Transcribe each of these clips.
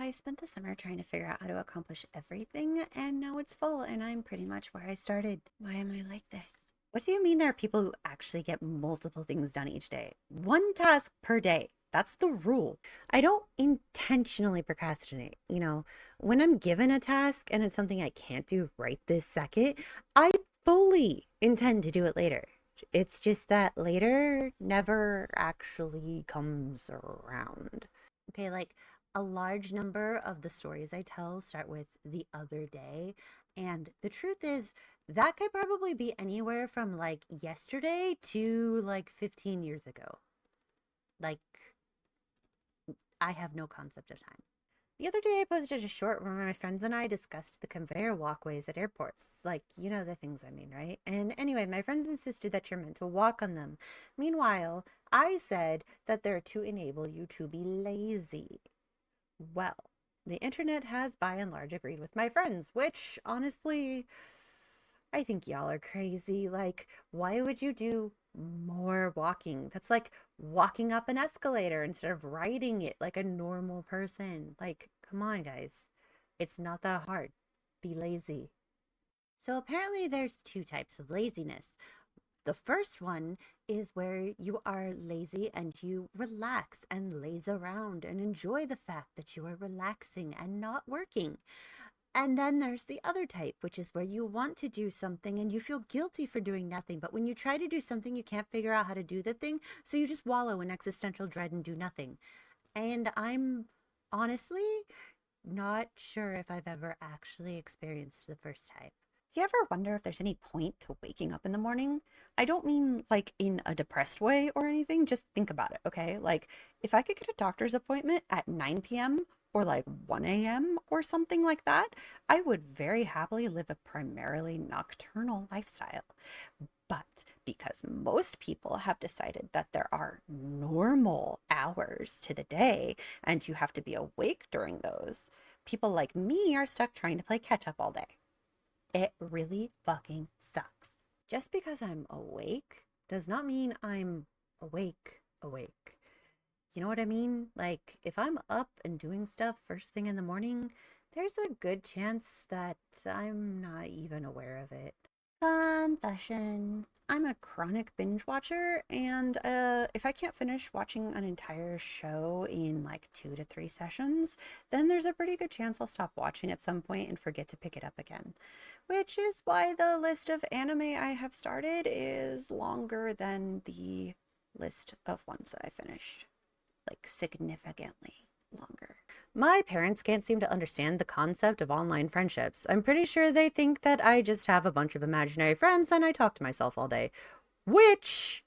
I spent the summer trying to figure out how to accomplish everything, and now it's full, and I'm pretty much where I started. Why am I like this? What do you mean there are people who actually get multiple things done each day? One task per day. That's the rule. I don't intentionally procrastinate. When I'm given a task and it's something I can't do right this second, I fully intend to do it later. It's just that later never actually comes around. Okay, like a large number of the stories I tell start with the other day. And the truth is, that could probably be anywhere from like yesterday to like 15 years ago. Like, I have no concept of time. The other day, I posted a short where my friends and I discussed the conveyor walkways at airports. Like, you know the things I mean, right? And anyway, my friends insisted that you're meant to walk on them. Meanwhile, I said that they're to enable you to be lazy. Well, the internet has by and large agreed with my friends, which honestly, I think y'all are crazy. Like, why would you do more walking? That's like walking up an escalator instead of riding it like a normal person. Like, come on, guys. It's not that hard. Be lazy. So apparently there's two types of laziness. The first one is where you are lazy and you relax and laze around and enjoy the fact that you are relaxing and not working. And then there's the other type, which is where you want to do something and you feel guilty for doing nothing. But when you try to do something, you can't figure out how to do the thing. So you just wallow in existential dread and do nothing. And I'm honestly not sure if I've ever actually experienced the first type. Do you ever wonder if there's any point to waking up in the morning? I don't mean like in a depressed way or anything. Just think about it, okay? Like if I could get a doctor's appointment at 9 p.m. or like 1 a.m. or something like that, I would very happily live a primarily nocturnal lifestyle. But because most people have decided that there are normal hours to the day and you have to be awake during those, people like me are stuck trying to play catch up all day. It really fucking sucks. Just because I'm awake does not mean I'm awake. You know what I mean? Like, if I'm up and doing stuff first thing in the morning, there's a good chance that I'm not even aware of it. Confession. I'm a chronic binge watcher, and if I can't finish watching an entire show in like 2 to 3 sessions, then there's a pretty good chance I'll stop watching at some point and forget to pick it up again. Which is why the list of anime I have started is longer than the list of ones that I finished. Like, significantly longer. My parents can't seem to understand the concept of online friendships. I'm pretty sure they think that I just have a bunch of imaginary friends and I talk to myself all day, which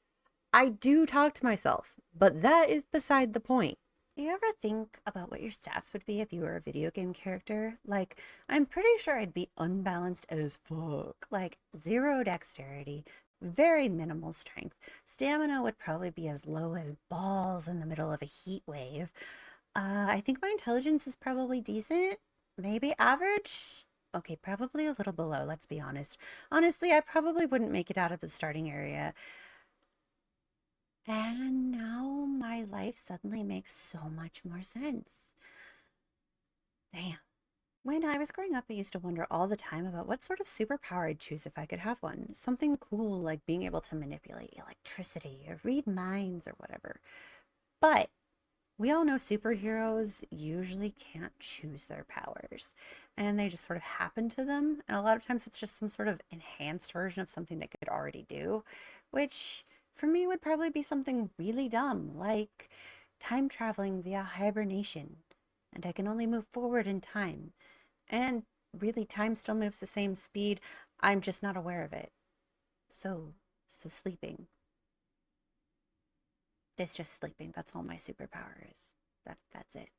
I do talk to myself, but that is beside the point. Do you ever think about what your stats would be if you were a video game character? Like, I'm pretty sure I'd be unbalanced as fuck. Like, zero dexterity, very minimal strength. Stamina would probably be as low as balls in the middle of a heat wave. I think my intelligence is probably decent, maybe average. Okay, probably a little below, let's be honest. Honestly, I probably wouldn't make it out of the starting area. And now my life suddenly makes so much more sense. Damn. When I was growing up, I used to wonder all the time about what sort of superpower I'd choose if I could have one. Something cool like being able to manipulate electricity or read minds or whatever. But we all know superheroes usually can't choose their powers and they just sort of happen to them. And a lot of times it's just some sort of enhanced version of something they could already do, which for me would probably be something really dumb, like time traveling via hibernation. And I can only move forward in time. And really, time still moves the same speed. I'm just not aware of it. So sleeping. It's just sleeping. That's all my superpower is. That's it.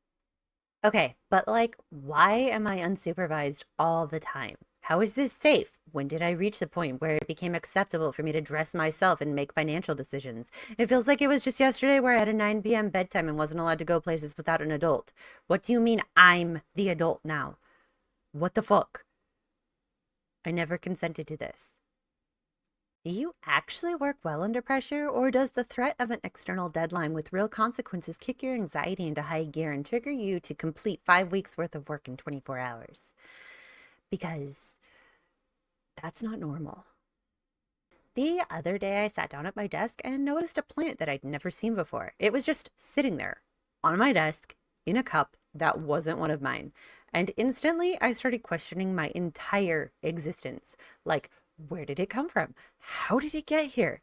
Okay, but like, why am I unsupervised all the time? How is this safe? When did I reach the point where it became acceptable for me to dress myself and make financial decisions? It feels like it was just yesterday where I had a 9 p.m. bedtime and wasn't allowed to go places without an adult. What do you mean I'm the adult now? What the fuck? I never consented to this. Do you actually work well under pressure, or does the threat of an external deadline with real consequences kick your anxiety into high gear and trigger you to complete 5 weeks worth of work in 24 hours? Because that's not normal. The other day, I sat down at my desk and noticed a plant that I'd never seen before. It was just sitting there on my desk in a cup that wasn't one of mine. And instantly, I started questioning my entire existence. Like, where did it come from? How did it get here?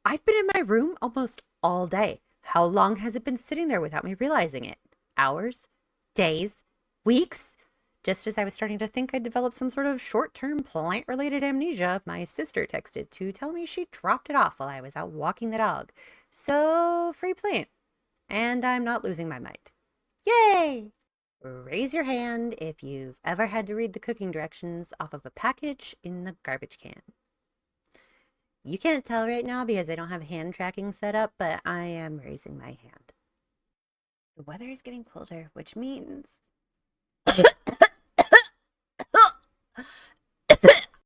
I've been in my room almost all day. How long has it been sitting there without me realizing it? Hours? Days? Weeks? Just as I was starting to think I'd developed some sort of short term plant related amnesia, my sister texted to tell me she dropped it off while I was out walking the dog. So, free plant. And I'm not losing my mind. Yay! Raise your hand if you've ever had to read the cooking directions off of a package in the garbage can. You can't tell right now because I don't have hand tracking set up, but I am raising my hand. The weather is getting colder, which means